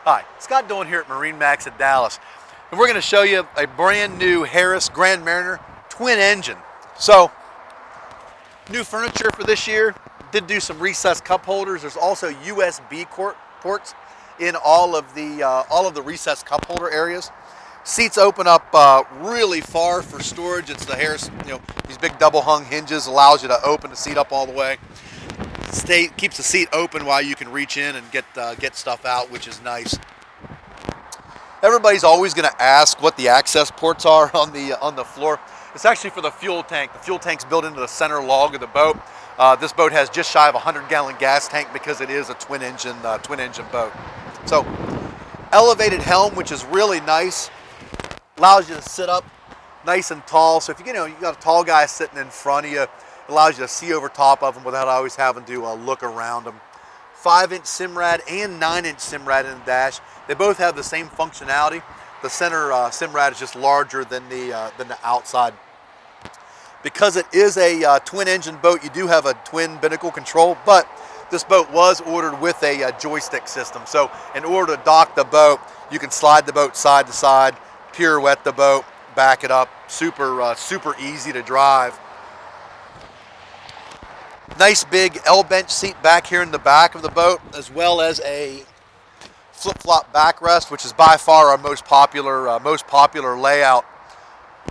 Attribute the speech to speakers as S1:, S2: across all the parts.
S1: Hi, Scott Dolan here at MarineMax in Dallas, and we're going to show you a brand new Harris Grand Mariner twin engine. So, new furniture for this year. Did do some recessed cup holders. There's also USB ports in all of the recessed cup holder areas. Seats open up really far for storage. It's the Harris, these big double hung hinges allows you to open the seat up all the way. Keeps the seat open while you can reach in and get stuff out, which is nice. Everybody's always going to ask what the access ports are on the floor. It's actually for the fuel tank. The fuel tank's built into the center log of the boat. This boat has just shy of a 100-gallon gas tank because it is a twin engine boat. So, elevated helm, which is really nice, allows you to sit up nice and tall. So if you got a tall guy sitting in front of you, allows you to see over top of them without always having to look around them. 5-inch Simrad and 9-inch Simrad in the dash. They both have the same functionality. The center Simrad is just larger than the outside. Because it is a twin engine boat, you do have a twin binnacle control, but this boat was ordered with a joystick system. So in order to dock the boat, you can slide the boat side to side, pirouette the boat, back it up. Super easy to drive. Nice big L-bench seat back here in the back of the boat, as well as a flip-flop backrest, which is by far our most popular layout.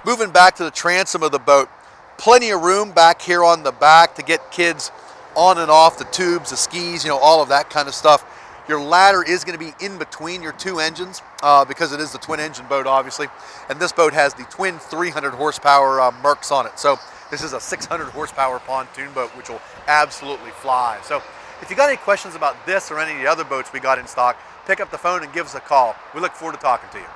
S1: Moving back to the transom of the boat, plenty of room back here on the back to get kids on and off the tubes, the skis, all of that kind of stuff. Your ladder is going to be in between your two engines because it is the twin engine boat, obviously. And this boat has the twin 300 horsepower Mercs on it. So this is a 600 horsepower pontoon boat, which will absolutely fly. So if you got any questions about this or any of the other boats we got in stock, pick up the phone and give us a call. We look forward to talking to you.